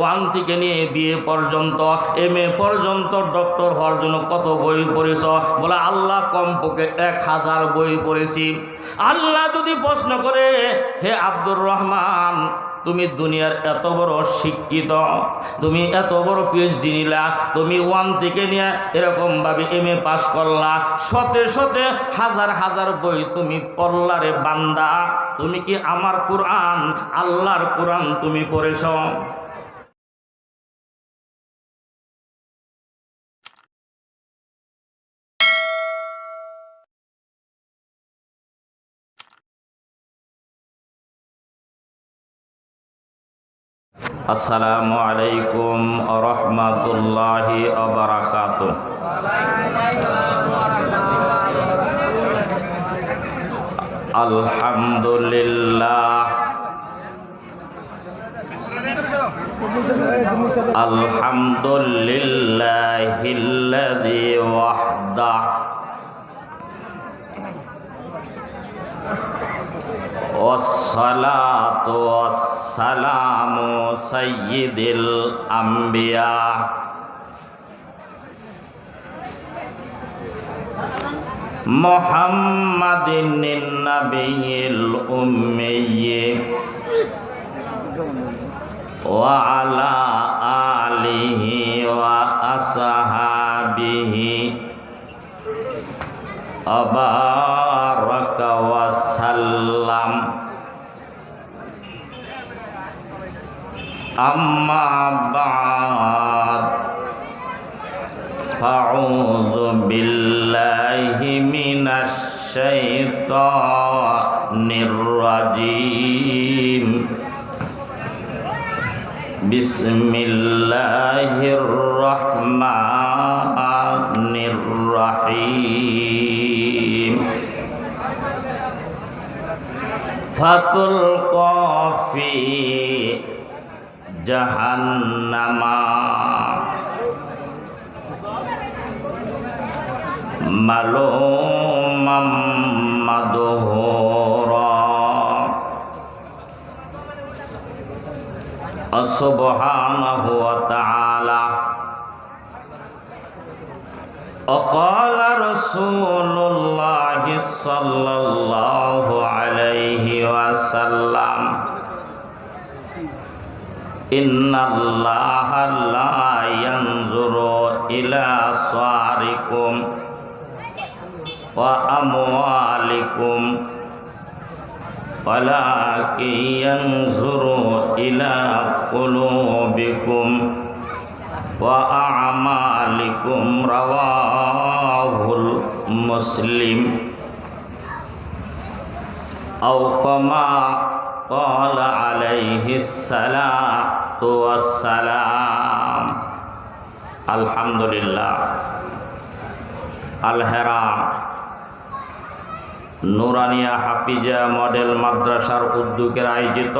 One থেকে নিয়ে BA পর্যন্ত, MA পর্যন্ত ডক্টর হওয়ার জন্য কত বই পড়েছ? বলে আল্লাহ কমপক্ষে 1000 বই পড়েছি। আল্লাহ যদি প্রশ্ন করে, হে আব্দুর রহমান, তুমি দুনিয়ার এত বড় শিক্ষিত, তুমি এত বড় PhD নিলা, তুমি 1 থেকে নিয়ে এরকমভাবে MA পাস করলা, শতে শতে হাজার হাজার বই তুমি পড়লা রে বান্দা, তুমি কি আমার কোরআন, আল্লাহর কোরআন তুমি পড়েছ? আসসালামু আলাইকুম ওয়া রাহমাতুল্লাহি ওয়া বারাকাতুহু। আলহামদুলিল্লাহ আলহামদুলিল্লাহিল্লাযী ওয়াহদা ওয়াসসালাতু ওয়াসসালামু সাইয়্যিদিল আম্বিয়া মুহাম্মাদিন নাবিয়্যিল উম্মিয়্যি ওয়া আলা আলিহি ওয়া আসহাবিহি আবারাকা ওয়া সাল্লাম। আম্মা বা'দ, ফাউযু বিল্লাহি মিনাশ শাইতানির রাজীম। বিসমিল্লাহির রহমানির রহিম। ফাতুল কফি জাহান্নামা মালুমাম মাদহুরা। সুবহানাহু ওয়া তাআলা وقال رسول الله صلى الله عليه وسلم إن الله لا ينظر إلى صوركم وأموالكم ولكن ينظر إلى قلوبكم وأعمالكم. رواه مسلم أو كما قال عليه الصلاة والسلام. الحمد لله. আল-হেরা নুরানিয়া হাফিজা মডেল মাদ্রাসার উদ্যোগের আয়োজিত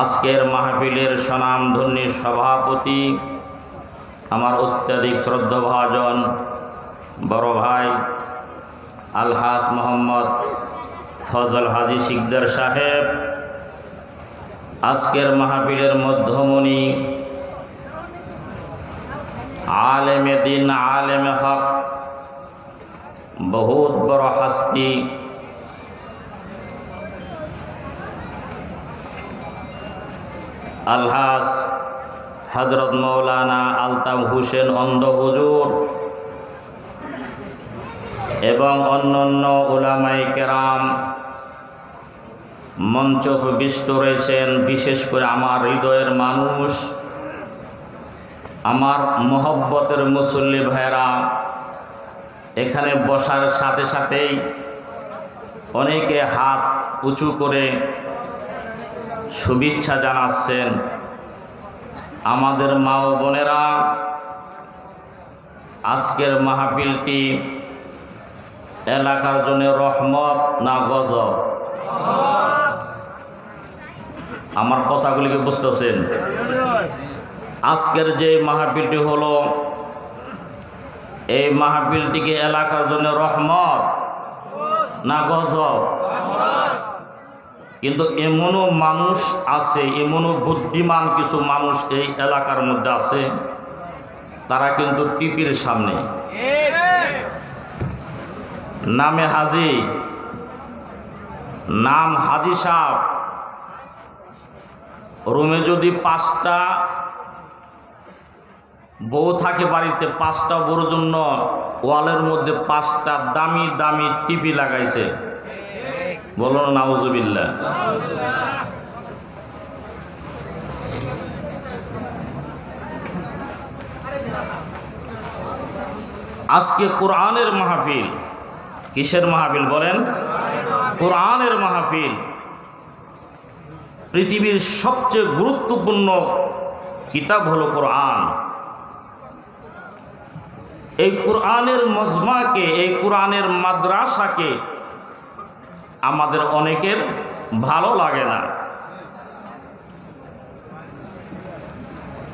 আজকের মাহফিলের স্বনামধন্য সভাপতি, আমার অত্যাধিক শ্রদ্ধাভাজন বড় ভাই আলহাজ মোহাম্মদ ফজল হাজি শিকদার সাহেব, আজকের মাহফিলের মধ্যমণি, আলেমে দিন, আলেমে হক, বহুত বড় হাস্তি, আলহাজ হযরত মৌলানা আলতাফ হোসেন অন্ধ হুজুর এবং অন্যান্য উলামায়ে কেরাম মঞ্চ উপবিষ্ট রয়েছেন। বিশেষ করে আমার হৃদয়ের মানুষ, আমার মহব্বতের মুসল্লি ভাইরা, এখানে বসার সাথে সাথেই অনেকে হাত উঁচু করে শুভেচ্ছা জানাচ্ছেন। আমাদের মা ও বোনেরা, আজকের মাহফিলটি এলাকার জন্য রহমত না গজব? আমার কথাগুলিকে বুঝতেছেন? আজকের যে মাহফিলটি হলো, এই মাহফিলটিকে এলাকার জন্য রহমত না গজব? কিন্তু এমনও মানুষ আছে, এমনও বুদ্ধিমান কিছু মানুষ এই এলাকার মধ্যে আছে, তারা কিন্তু টিভির সামনে নামে হাজি, নাম হাজি সাহেব, রুমে যদি 5টা বউ থাকে বাড়িতে, 5টা বউর জন্য ওয়ালের মধ্যে 5টা দামি দামি টিভি লাগাইছে। বলো না নাউজুবিল্লাহ। আজকে কোরআনের মাহফিল। কিসের মাহফিল বলেন? কোরআনের মাহফিল। পৃথিবীর সবচেয়ে গুরুত্বপূর্ণ কিতাব হলো কোরআন। এই কোরআনের মজমাকে, এই কোরআনের মাদ্রাসাকে আমাদের অনেকের ভালো লাগে না।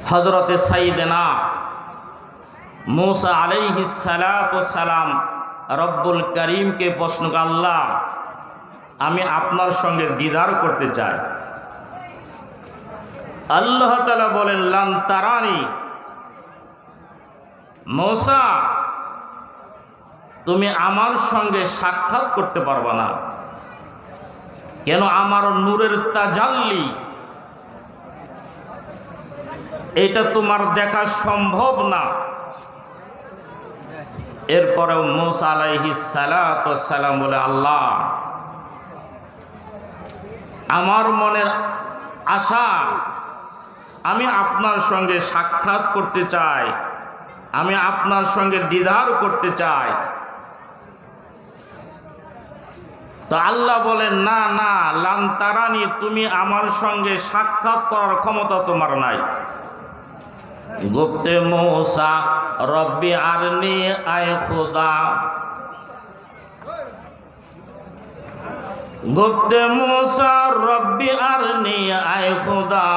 হযরতে সাইয়েদনা মূসা আলাইহিস সালাতু সালাম রব্বুল করিমকে প্রশ্ন করলেন, আল্লাহ আমি আপনার সঙ্গে দিদার করতে চাই। আল্লাহ তাআলা বলেন, লান তারানি, মূসা তুমি আমার সঙ্গে সাক্ষাৎ করতে পারবে না। কেন? আমার নূরের তাজাল্লি, এটা তোমার দেখা সম্ভব না। এরপরেও মূসা আলাইহিস সালাতু সালাম বলে, আল্লাহ আমার মনের আশা, আমি আপনার সঙ্গে সাক্ষাৎ করতে চাই, আমি আপনার সঙ্গে দিদার করতে চাই। তো আল্লাহ বলেন, না না, লান তারানি, তুমি আমার সঙ্গে সাক্ষাৎ করার ক্ষমতা তোমার নাই। গুপ্তে মূসা রব্বি আরনি আয় খুদা, গুপ্তে মূসা রব্বি আরনি আয় খুদা,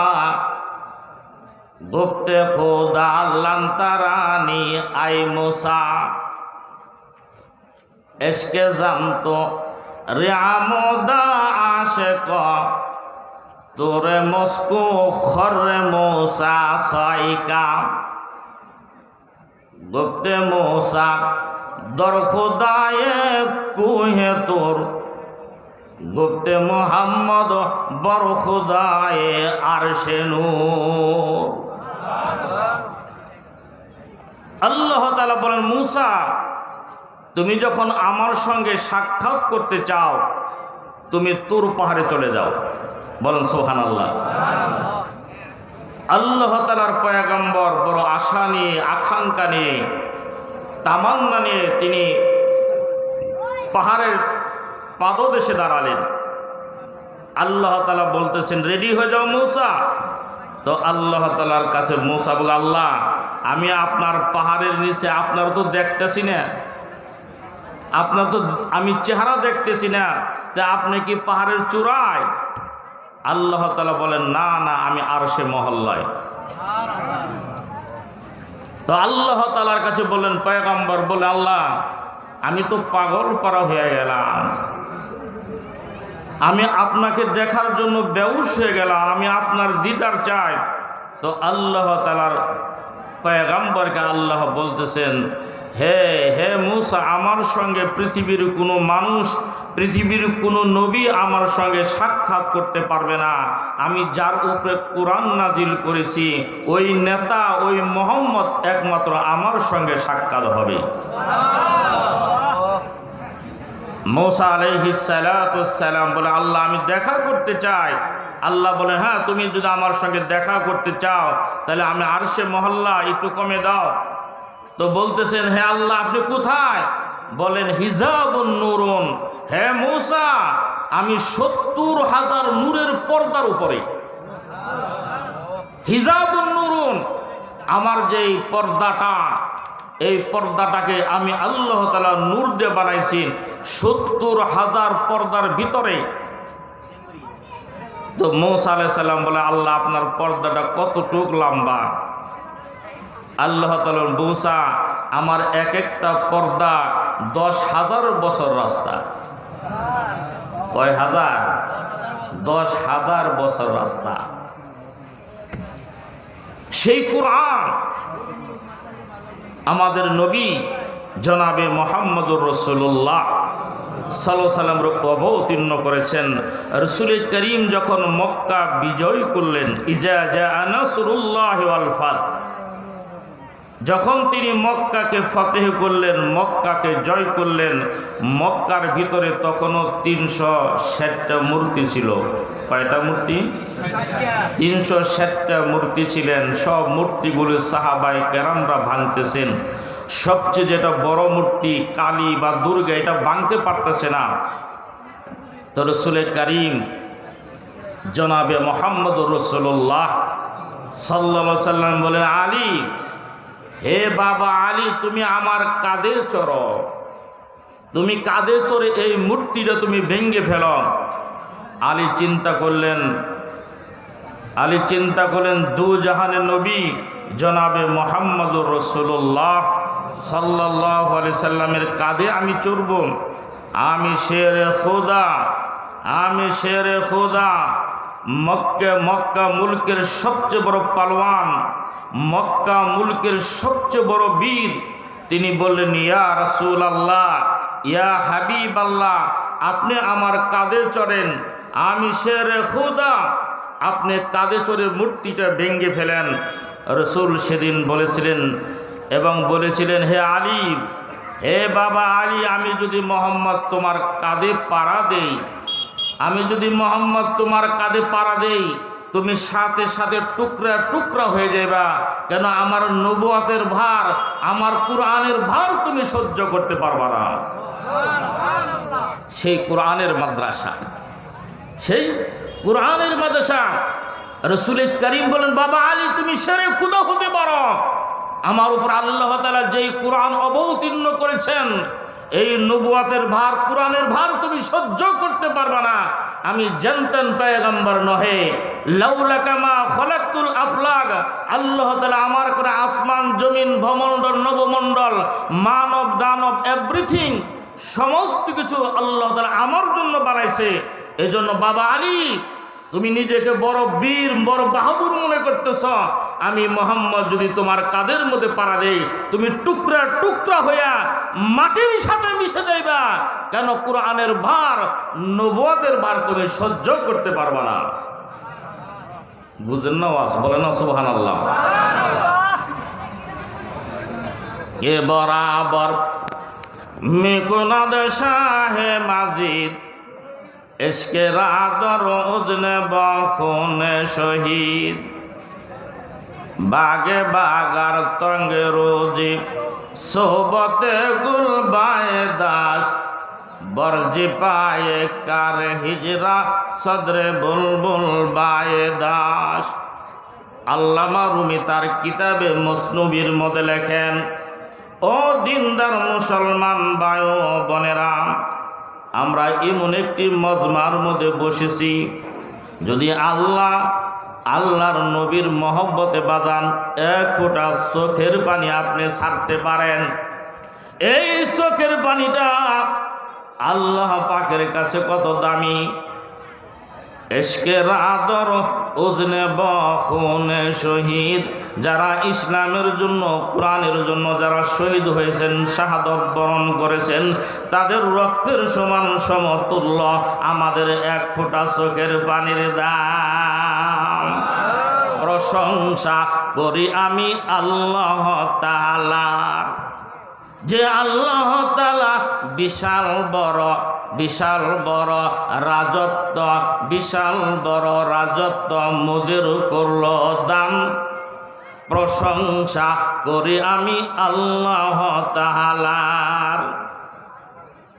গুপ্তে খুদা লান তারানি আয় মূসা। এসকে জানতো রে আমোদা আশেক, তোরে মস্কো খরে মূসা সাইকা। গুপ্তে মূসা দর খুদায়ে কুহে তোর, গুপ্তে মুহাম্মদ বর খুদায়ে আরশে নূর। আল্লাহ তাআলা বলেন, মূসা তুমি যখন আমার সঙ্গে সাক্ষাৎ করতে চাও, তুমি তুর পাহাড়ে চলে যাও। বলেন সুবহানাল্লাহ। আল্লাহ তাআলার পয়গম্বর বড় আশা নিয়ে, আকাঙ্ক্ষা নিয়ে, তামান্না নিয়ে তিনি পাহাড়ের পাদদেশে দাঁড়ালেন। আল্লাহ তাআলা বলতেছেন, রেডি হয়ে যাও মূসা। তো আল্লাহ তাআলার কাছে মূসা বলে, আল্লাহ আমি আপনার পাহাড়ের নিচে, আপনার তো দেখতেছি না, আপনার তো আমি চেহারা দেখতেছি না, তা আপনি কি পাহাড়ের চূড়ায়? আল্লাহ তাআলা বলেন, না না, আমি আরশে মহল্লায়। তো আল্লাহ তাআলার কাছে বললেন, পয়গম্বর বলে, আল্লাহ আমি তো পাগল পারা হয়ে গেলাম, আমি আপনাকে দেখার জন্য বেহুশ হয়ে গেলাম, আমি আপনার দিদার চাই। তো আল্লাহ তাআলার পয়গম্বরকে আল্লাহ বলতেছেন, হে হে মূসা, আমার সঙ্গে পৃথিবীর কোনো মানুষ, পৃথিবীর কোনো নবী আমার সঙ্গে সাক্ষাৎ করতে পারবে না। আমি যার উপরে কোরআন নাজিল করেছি, ওই নেতা, ওই মুহাম্মদ একমাত্র আমার সঙ্গে সাক্ষাৎ হবে। মূসা আলাইহিস সালাতু সালাম বলে, আল্লাহ আমি দেখা করতে চাই। আল্লাহ বলে, হ্যাঁ তুমি যদি আমার সঙ্গে দেখা করতে চাও তাহলে আমি আরশে মহল্লা একটু কমে দাও। তো বলতেছেন, হে আল্লাহ আপনি কোথায়? বলেন, হিজাবুন নূরুন, হে মূসা আমি ৭০,০০০ নূরের পর্দার উপরে। হিজাবুন নূরুন, আমার যেই পর্দাটা, এই পর্দাটাকে আমি আল্লাহ তাআলা নূর দিয়ে বানাইছি ৭০,০০০ পর্দার ভিতরে। তো মূসা আলাইহিস সালাম বলে, আল্লাহ আপনার পর্দাটা কতটুক লম্বা? আল্লাহ তাআলা মূসা, আমার এক একটা পর্দা ১০,০০০ বছর রাস্তা। কয় হাজার? 10,000 বছর রাস্তা। সেই কোরআন আমাদের নবী জনাবে মুহাম্মদুর রাসূলুল্লাহ সাল্লাল্লাহু আলাইহি ওয়াসাল্লাম অবতীর্ণ করেছেন। রাসূল করিম যখন মক্কা বিজয় করলেন, ইজা জাআ নাসরুল্লাহি ওয়াল ফাত, যখন তিনি মক্কাকে ফতেহ করলেন, মক্কাকে জয় করলেন, মক্কার ভিতরে তখনও 360টা মূর্তি ছিল। কয়টা মূর্তি? 360টা মূর্তি ছিলেন। সব মূর্তিগুলো সাহাবায়ে কেরামরা ভাঙতেছেন। সবচেয়ে যেটা বড় মূর্তি কালী বা দুর্গা, এটা ভাঙতে পারতেছে না। তো রাসূল করিম জনাবে মুহাম্মদুর রাসূলুল্লাহ সাল্লাল্লাহু আলাইহি ওয়াসাল্লাম বলেন, আলী, হে বাবা আলী, তুমি আমার কাঁধে চড়ো, তুমি কাঁধে চড়ে এই মূর্তিটা তুমি ভেঙে ফেলো। আলী চিন্তা করলেন দু জাহানের নবী জনাবে মুহাম্মদুর রাসূলুল্লাহ সাল্লাল্লাহু আলাইহি সাল্লামের কাঁধে আমি চড়ব? আমি শেরে খোদা, মক্কা মুলকের সবচেয়ে বড় পালোয়ান, মক্কা মুলকের সবচেয়ে বড় বীর। তিনি বললেন, ইয়া রাসূলুল্লাহ, ইয়া হাবিবাল্লাহ, আপনি আমার কাঁধে চড়েন, আমি শেরে খোদা, আপনি কাঁধে চড়ে মূর্তিটা ভেঙে ফেলেন। রাসূল সেদিন বলেছিলেন, হে আলী, হে বাবা আলী, আমি যদি মোহাম্মদ তোমার কাঁধে পাড়া দেই, তুমি সাথে সাথে টুকরা টুকরা হয়ে যাইবা। কেন? আমার নবুয়তের ভার, আমার কোরআনের ভার তুমি সহ্য করতে পারবা না। সেই কোরআনের মাদ্রাসা রাসূল করিম বলেন, বাবা আলী, তুমি শেরে খুদা হতে পারো। আমার উপর আল্লাহ তাআলা যেই কোরআন অবতীর্ণ করেছেন, এই নবুয়তের ভার, কোরআনের ভার তুমি সহ্য করতে পারবা না। আমি জানতেন পয়গম্বর নহে, লাউলাকা মা খলাকতুল আফলাক, আল্লাহ তাআলা আমার করে আসমান জমিন ভূমণ্ডল নবমণ্ডল মানব দানব এভরিথিং সমস্ত কিছু আল্লাহ তাআলা আমার জন্য বানাইছে। এজন্য বাবা আলী, তুমি নিজেকে বড় বীর, বড় বাহাদুর মনে করতেছ। আমি মোহাম্মদ যদি তোমার কাঁধের মধ্যে পাড়া দেই, তুমি টুকরা টুকরা হইয়া মাটির সাথে মিশে যাইবা। কেন? কোরআনের ভার, নবুয়তের ভার তুমি সহ্য করতে পারবা না। বুঝেন না? বলেন না সুবহানাল্লাহ। এ বরাবর মিকুনাদ শাহে মাজিদ, ইশকে রাদর উজনে বখনে শহীদ, বাগে বাগার তঙ্গে রোজি সোবতে গুলবায়ে দাস, বরজি পায়ে কার হিজরা সদরে বুলবুল বায়ে দাস। আল্লামা রুমি তার কিতাবে মসনবির মধ্যে লেখেন, ও দিনদার মুসলমান ভাই ও বোনেরা, আমরা এমন একটি মজমার মধ্যে বসেছি, যদি আল্লাহর নবীর মহব্বতে বাজান এক ফোঁটা চোখের পানি আপনি ছাড়তে পারেন, এই চোখের পানিটা আল্লাহ পাকের কাছে কত দামি। ইশকে রাদর উজনে বখনে শহীদ, যারা ইসলামের জন্য, কোরআনের জন্য যারা শহীদ হয়েছেন, শাহাদত বরণ করেছেন, তাদের রক্তের সমান সমতুল্য আমাদের এক ফোঁটা চোখের পানির দাম। প্রশংসা করি আমি আল্লাহ তাআলার, যে আল্লাহ তাআলা বিশাল বড় রাজত্ব, বিশাল বড় রাজত্ব মোদের করল দান। প্রশংসা করি আমি আল্লাহ তাআলার।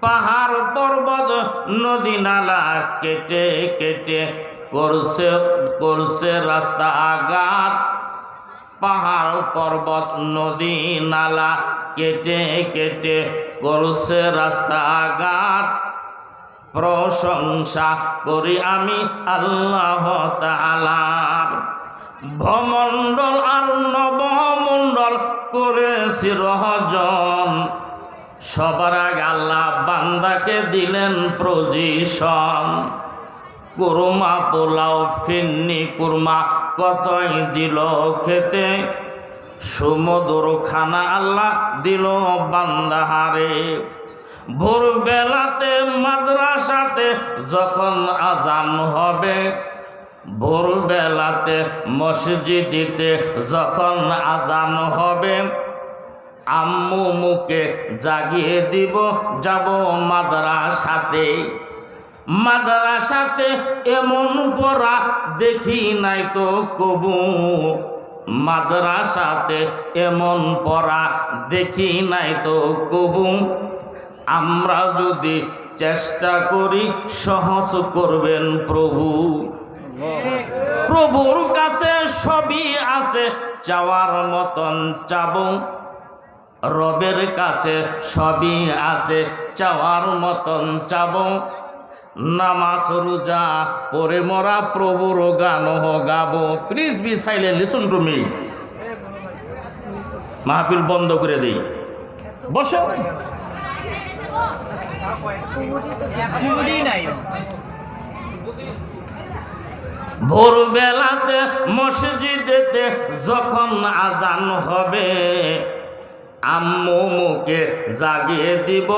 পাহাড় পর্বত নদী নালা কেটে কেটে করছে রাস্তা আঘাত, পাহাড় পর্বত নদী নালা কেটে কেটে করছে রাস্তা আঘাত। প্রশংসা করি আমি আল্লাহ তাআলার। ভমণ্ডল আর নবমণ্ডল করেছি রহজন, সবার আগে আল্লাহ বান্দাকে দিলেন পজিশন। কুরমা পোলাও ফিন্নি কুরমা কতই দিল খেতে, সুমধুর খানা আল্লাহ দিল বান্দাহারে। ভোরবেলাতে মাদ্রাসাতে যখন আজান হবে, ভোরবেলাতে মসজিদিতে যখন আজান হবে, আম্মু মুখে জাগিয়ে দিব, যাব মাদ্রাসাতে। মাদ্রাসাতে এমন পড়া দেখি নাই তো কবু, মাদ্রাসাতে এমন পড়া দেখি নাই তো কবু। আমরা যদি চেষ্টা করি সহজ করবেন প্রভু। প্রভুর কাছে সবই আছে, চাওয়ার মতন চাব। রবের কাছে সবই আছে, চাওয়ার মতন চাব। নামাজ রোজা পরে মোরা প্রভুর গান গাবো। Please be silent, listen to me. মাহফিল বন্ধ করে দেই, বসো। ভোরবেলাতে মসজিদেতে যখন আজান হবে, আম্মু মুখে জাগিয়ে দিব,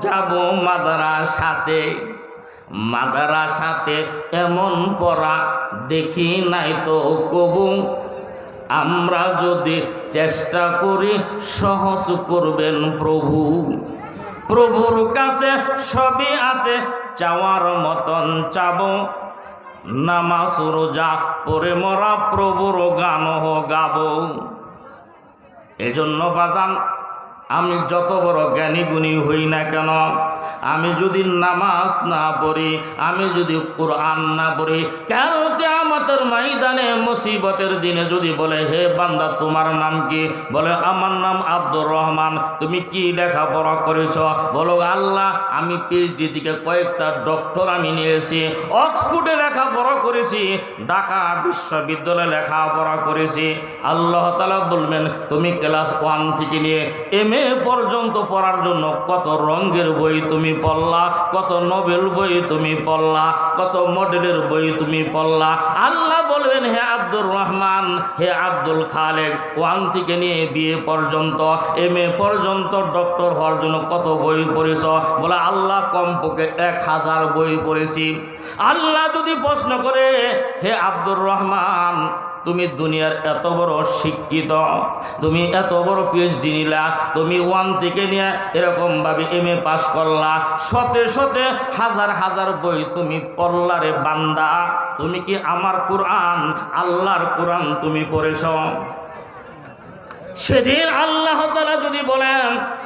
যাব মাদ্রাসাতে। মাদ্রাসাতে এমন পড়া দেখি নাই তো কবু। আমরা যদি চেষ্টা করি সহজ করবেন প্রভু। প্রভুর কাছে সবই আছে, চাওয়ার মতন চাব। নামাজ রোজা পরে মোরা প্রভুর গান গাবো। এজন্য বাজান, আমি যত বড় জ্ঞানী গুণী হই না কেন, আমি যদি নামাজ না পড়ি, আমি যদি কোরআন না পড়ি, কাল কিয়ামতের ময়দানে মুসিবতের দিনে যদি বলে, হে বান্দা তোমার নাম কি? বলে আমার নাম আব্দুর রহমান। তুমি কি লেখাপড়া করেছ? বলো আল্লাহ আমি পিএইচডি থেকে কয়েকটা ডক্টর আমি নিয়েছি, অক্সফোর্ডে লেখাপড়া করেছি, ঢাকা বিশ্ববিদ্যালয়ে লেখাপড়া করেছি। আল্লাহ তাআলা বলবেন তুমি ক্লাস 1 থেকে নিয়ে MA পর্যন্ত পড়ার জন্য কত রঙের বই তুমি পড়লা, কত নোবেল বই তুমি পড়লা, কত মডেলের বই তুমি পড়লা। আল্লাহ বলবেন হে আব্দুর রহমান, হে আব্দুল খালেক, 1 থেকে নিয়ে বিএ পর্যন্ত, MA পর্যন্ত ডক্টর হওয়ার জন্য কত বই পড়েছ? বলে আল্লাহ কমপক্ষে 1000 বই পড়েছি। আল্লাহ যদি প্রশ্ন করে, হে আব্দুর রহমান তুমি দুনিয়ার এত বড় শিক্ষিত, তুমি এত বড় পিএইচডি নিলা, তুমি 1 থেকে নিয়ে এরকম ভাবে MA পাস করলা, শতে শতে হাজার হাজার বই তুমি পড়লা রে বান্দা, তুমি কি আমার কোরআন, আল্লাহর কোরআন তুমি পড়েছ? সেদিন আল্লাহ তাআলা যদি বলেন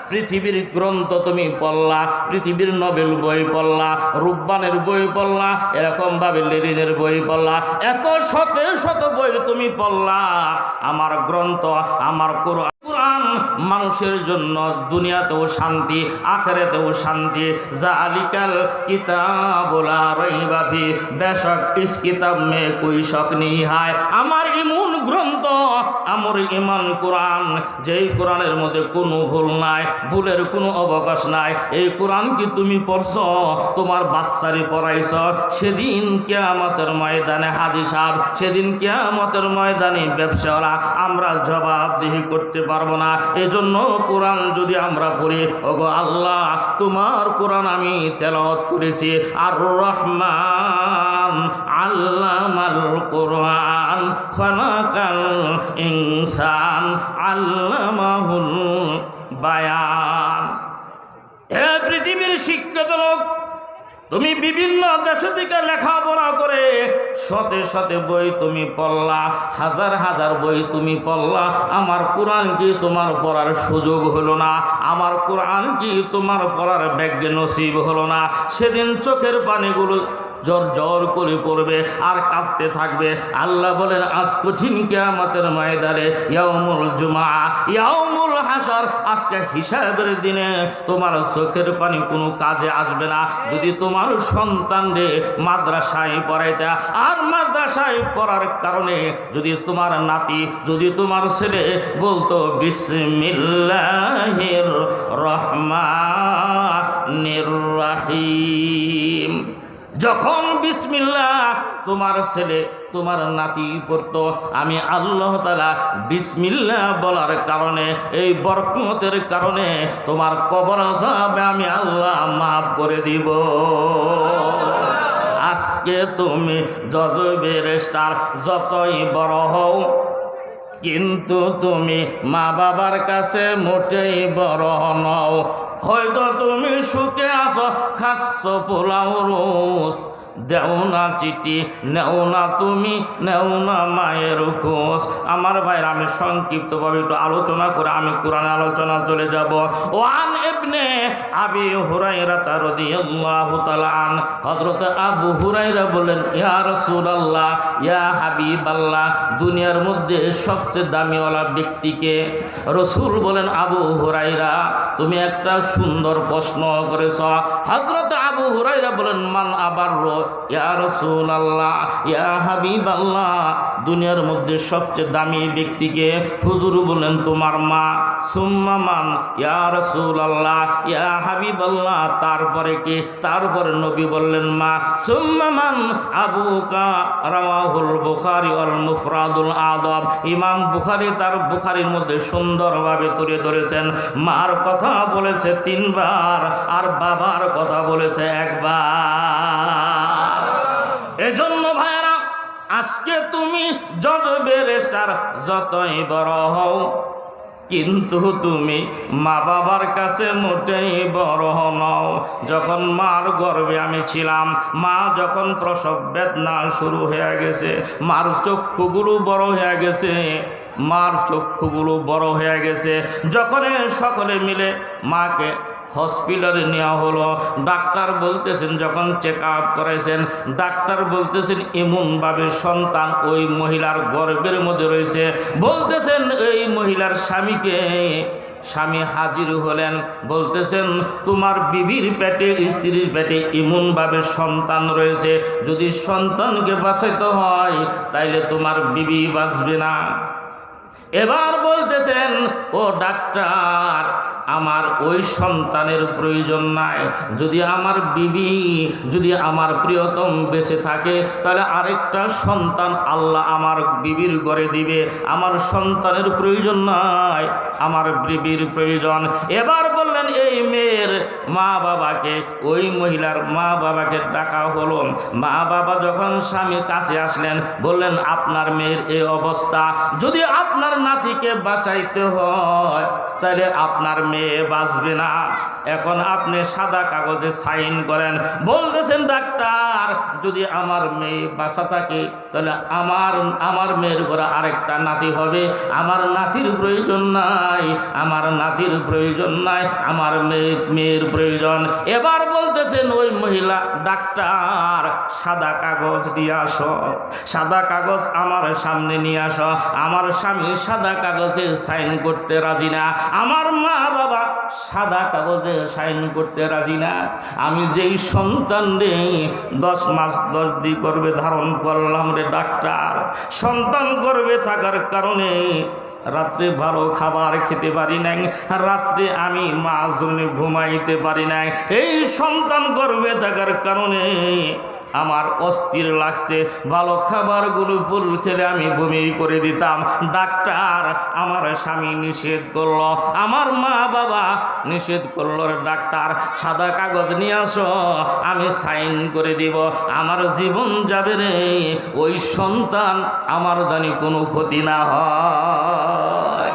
পৃথিবীর গ্রন্থ তুমি পড়লা, পৃথিবীর নোবেল বই পড়লা, রুব্বানের বই পড়লা, এরকম ভাবে লেনিনের বই পড়লা, এত শত শত বই তুমি পড়লা, আমার গ্রন্থ, আমার কোরআন মানুষের জন্য দুনিয়াতেও শান্তি, আখিরাতেও শান্তি। জালিকাল কিতাবু লা রাইবা ফি, বেশক ইস কিতাব মে কোই শক নেই হায়। আমার ইমান গ্রন্থ, আমার ইমান কোরআন, যেই কোরআনের মধ্যে কোনো ভুল নাই, ভুলের কোনো অবকাশ নাই। এই কোরআন কি তুমি পড়ছ? তোমার বাচ্চারে পড়াইছ? সেদিন কিয়ামতের ময়দানে হাদি সাহেব, সেদিন কিয়ামতের ময়দানে ব্যবসাওয়ালা আমরা জবাবদিহি করতে পারবো না। এজন্য কোরআন যদি আমরা পড়ি, ওগো আল্লাহ তোমার কোরআন আমি তেলাওয়াত করেছি, আর রহমান আল্লামাল কোরআন খালাকাল ইনসান আল্লামাহুল বায়ান। হে পৃথিবীর শিক্ষিত লোক, তুমি বিভিন্ন দেশ থেকে লেখাপড়া করে শতে শতে বই তুমি পড়লা, হাজার হাজার বই তুমি পড়লা, আমার কোরআন কি তোমার পড়ার সুযোগ হলো না? আমার কোরআন কি তোমার পড়ার ভাগ্যে নসিব হলো না? সেদিন চোখের পানিগুলো জোর জোর করে পড়বে আর কাঁপতে থাকবে। আল্লাহ বলেন আজ কঠিন কিয়ামতের ময়দানে, ইয়াউমুল জুমআ, ইয়াউমুল হাসর, আজকে হিসাবের দিনে তোমার চোখের পানি কোনো কাজে আসবে না। যদি তোমার সন্তানরে মাদ্রাসায় পড়াইতে, আর মাদ্রাসায় পড়ার কারণে যদি তোমার নাতি, যদি তোমার ছেলে বলতো বিসমিল্লাহির রহমানির রহিম, যখন বিসমিল্লাহ তোমার ছেলে তোমার নাতি পড়তো, আমি আল্লাহ তাআলা বিসমিল্লাহ বলার কারণে, এই বরকতের কারণে তোমার কবর আযাব আমি আল্লাহ মাফ করে দিব। আজকে তুমি যত ব্যারিস্টার, যতই বড় হও, কিন্তু তুমি মা বাবার কাছে মোটেই বড় নও। হয়তো তুমি সুখে আছো, খাচ্ছ পোলাও রোজ, দেও না চিঠি, নেও না তুমি, নেও না মায়ের খোঁজ। আমার ভাইরা, আমি সংক্ষিপ্তভাবে একটু আলোচনা করে আমি কোরআন আলোচনা চলে যাব। ওয়ান ইবনে আবি হুরায়রা রাদিয়াল্লাহু তাআলা আন, হযরত আবু হুরায়রা বলেন, ইয়া রাসূলুল্লাহ, ইয়া হাবিবাল্লাহ, দুনিয়ার মধ্যে সবচেয়ে দামিওয়ালা ব্যক্তিকে? রাসূল বলেন, আবু হুরায়রা, তুমি একটা সুন্দর প্রশ্ন করেছ। হযরত আবু হুরায়রা বলেন, মান আবারর, ইয়া রাসূলুল্লাহ, ইয়া হাবিবাল্লাহ, দুনিয়ার মধ্যে সবচেয়ে দামি ব্যক্তিকে? হুজুর বলেন, তোমার মা। সুম্মা মান, ইয়া রাসূলুল্লাহ, ইয়া হাবিবাল্লাহ, তারপরে কি? তারপরে নবী বললেন, মা। সুম্মা মান, আবুকা। রাওয়াহুল বুখারী ওয়াল মুফরাদুল আদাব, ইমাম বুখারী তার বুখারীর মধ্যে সুন্দরভাবে তুলে ধরেছেন। মার কথা বলেছে 3 বার, আর বাবার কথা বলেছে 1 বার। এজন্য ভাইরা, আজকে তুমি যত ব্যারিস্টার, যতই বড় হও, কিন্তু তুমি মা বাবার কাছে মোটেই বড় নও। যখন মার গর্ভে আমি ছিলাম, মা যখন প্রসব বেদনা শুরু হয়ে গেছে, মার চক্ষুগুলো বড় হয়ে গেছে, মার চক্ষুগুলো বড় হয়ে গেছে। যখন সকলে মিলে মাকে হসপিটালে নেওয়া হলো, ডাক্তার বলতেছেন, যখন চেক আপ করাইছেন, ডাক্তার বলতেছেন এমনভাবে সন্তান ওই মহিলার গর্ভের মধ্যে রয়েছে। বলতেছেন এই মহিলার স্বামী হাজির হলেন, বলতেছেন তোমার বিবির পেটে, স্ত্রীর পেটে এমনভাবে সন্তান রয়েছে, যদি সন্তানকে বাঁচাইতে হয় তাইলে তোমার বিবি বাঁচবে না। এবার বলতেছেন, ও ডাক্তার, আমার ওই সন্তানের প্রয়োজন নাই। যদি আমার বিবি, যদি আমার প্রিয়তম বেঁচে থাকে, তাহলে আরেকটা সন্তান আল্লাহ আমার বিবির ঘরে দিবে। আমার সন্তানের প্রয়োজন নাই, আমার বিবির প্রয়োজন। এবার বললেন এই মেয়ের মা বাবাকে, ওই মহিলার মা বাবাকে ডাকা হলো। মা বাবা যখন স্বামীর কাছে আসলেন, বললেন আপনার মেয়ের এই অবস্থা, যদি আপনার নাতিকে বাঁচাইতে হয় তাহলে আপনার মেয়ে বাঁচবে না। এখন আপনি সাদা কাগজে সাইন করেন। বলতেছেন ডাক্তার, যদি আমার মেয়ে বাঁচা থাকে তাহলে আমার মেয়ের ঘরে আরেকটা নাতি হবে। আমার নাতির প্রয়োজন নাই, আমার নাতির প্রয়োজন নাই, আমার মেয়ের প্রয়োজন। এবার বলতেছেন ওই মহিলা, ডাক্তার সাদা কাগজ নিয়ে আসো, সাদা কাগজ আমার সামনে নিয়ে আসো। আমার স্বামী সাদা কাগজে সাইন করতে রাজি না, আমার মা বাবা সাদা কাগজে সাইন করতে রাজি না। আমি যেই সন্তান রে 10 মাস 10 দিন গর্ভে ধারণ করলাম রে ডাক্তার, সন্তান গর্ভে থাকার কারণে রাত্রে ভালো খাবার খেতে পারি নাই, রাত্রে আমি মার জন্য ঘুমাইতে পারি নাই। এই সন্তান গর্ভে থাকার কারণে আমার অস্থির লাগছে, ভালো খাবারগুলো ফুল খেলে আমি বমি করে দিতাম। ডাক্তার আমার স্বামী নিষেধ করলো, আমার মা বাবা নিষেধ করলো। ডাক্তার সাদা কাগজ নিয়ে আসো, আমি সাইন করে দিব, আমার জীবন যাবে রে, ওই সন্তান আমার জানি কোনো ক্ষতি না হয়।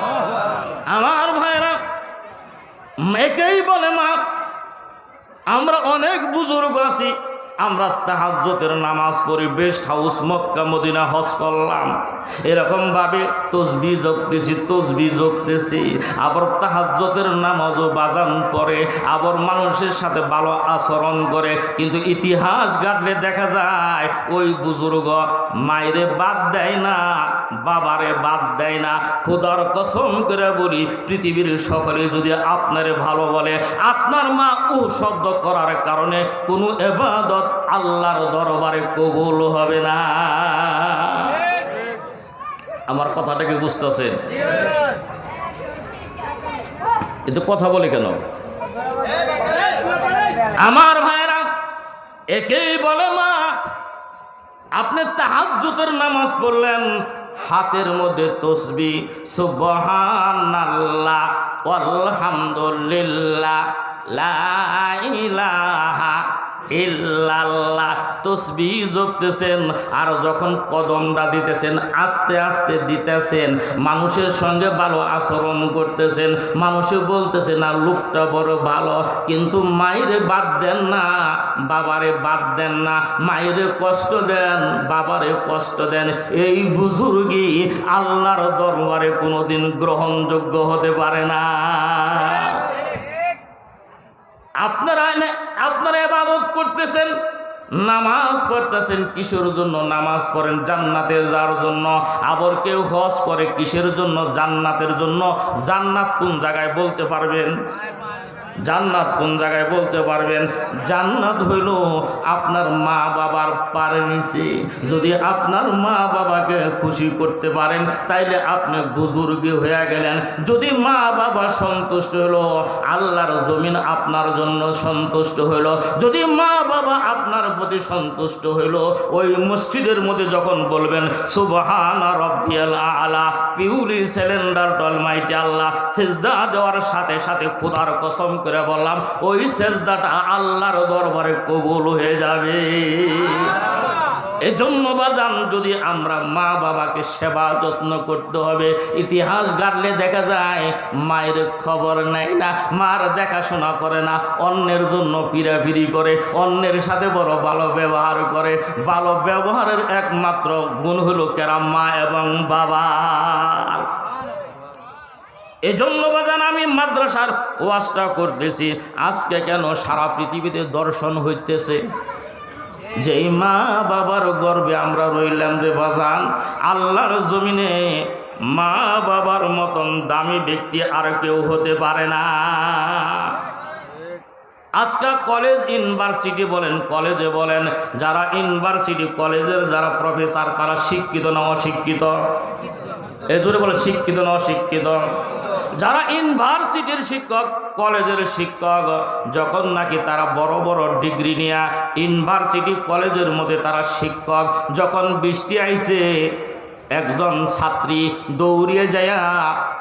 আমার ভাইরা, একেই বলে মা। আমরা অনেক বুজুর্গ আছি, আমরা তাহাজ্জুদের নামাজ পড়ি, বেস্ট হাউস মক্কা মদিনা হজ করলাম, এরকমভাবে তসবিহ জপতেছি, আবার তাহাজ্জুদের নামাজও বাজান পড়ে, আবার মানুষের সাথে ভালো আচরণ করে। কিন্তু ইতিহাস ঘাটলে দেখা যায় ওই বুজুর্গ মায়েরে বাদ দেয় না, বাবারে বাদ দেয় না। খোদার কসম করে বলি, পৃথিবীর সকলে যদি আপনারে ভালো বলে, আপনার মা ও শব্দ করার কারণে কোনো ইবাদত আল্লাহর দরবারে কবুল হবে না। আমার কথাটাকে বুঝতেছেন? কিন্তু কথা বলে কেন? আমার ভাইরা, একেই বলে মা। আপনি তাহাজ্জুদের নামাজ পড়লেন, হাতের মধ্যে তসবিহ সুবহানাল্লাহ আলহামদুলিল্লাহ লা ইলাহা ইল্লাল্লাহ তসবিহ জপতেছেন, আর যখন কদমটা দিতেছেন আস্তে আস্তে দিতেছেন, মানুষের সঙ্গে ভালো আচরণ করতেছেন, মানুষে বলতেছে না লোকটা বড় ভালো, কিন্তু মায়েরে বাদ দেন না, বাবারে বাদ দেন না, মায়েরে কষ্ট দেন, বাবারে কষ্ট দেন, এই বুজুর্গই আল্লাহর দরবারে কোনোদিন গ্রহণযোগ্য হতে পারে না। আপনারা ইবাদত করতেছেন, নামাজ পড়তেছেন, কিসের জন্য নামাজ পড়েন? জান্নাতে যাওয়ার জন্য। আবার কেউ হজ করে কিসের জন্য? জান্নাতের জন্য। জান্নাত কোন জায়গায় বলতে পারবেন? জান্নাত কোন জায়গায় বলতে পারবেন? জান্নাত হইল আপনার মা বাবার পার নিচে। যদি আপনার মা বাবাকে খুশি করতে পারেন তাইলে আপনি বুজুর্গি হয়ে গেলেন। যদি মা বাবা সন্তুষ্ট হলো, আল্লাহর জমিন আপনার জন্য সন্তুষ্ট হইল। যদি মা বাবা আপনার প্রতি সন্তুষ্ট হইল, ওই মসজিদের মধ্যে যখন বলবেন সুবহানা রাব্বিয়াল আলা, পিউলি সিলিন্ডার অলমাইটি আল্লাহ, সিজদা দেওয়ার সাথে সাথে খোদার কসম করে বললাম ওই সেজদাটা আল্লাহর দরবারে কবুল হয়ে যাবে। এজন্য বাজান, যদি আমরা মা বাবাকে সেবা যত্ন করতে হবে। ইতিহাস গাড়লে দেখা যায় মায়ের খবর নেয় না, মার দেখাশোনা করে না, অন্যের জন্য পিরাপিরি করে, অন্যের সাথে বড় ভালো ব্যবহার করে। ভালো ব্যবহারের একমাত্র গুণ হলো কেরাম মা এবং বাবা। এজন্য বাজান আমি মাদ্রাসার ওয়াজটা করতেছি। আজকে কেন সারা পৃথিবীতে দর্শন হইতেছে? যেই মা বাবার গর্বে আমরা রইলাম রে বাজান, আল্লাহর জমিনে মা বাবার মতন দামি ব্যক্তি আর কেউ হতে পারে না। আজকে কলেজ ইউনিভার্সিটি বলেন, কলেজে বলেন, যারা ইউনিভার্সিটি কলেজের যারা প্রফেসর তারা শিক্ষিত না অশিক্ষিত? এই জোরে বলে শিক্ষিত না অশিক্ষিত? যারা ইউনিভার্সিটির শিক্ষক, কলেজের শিক্ষক, যখন নাকি তারা বড় বড় ডিগ্রি নিয়ে ইউনিভার্সিটি কলেজের মধ্যে তারা শিক্ষক, যখন বৃষ্টি আইছে একজন ছাত্রী দৌড়িয়ে যায়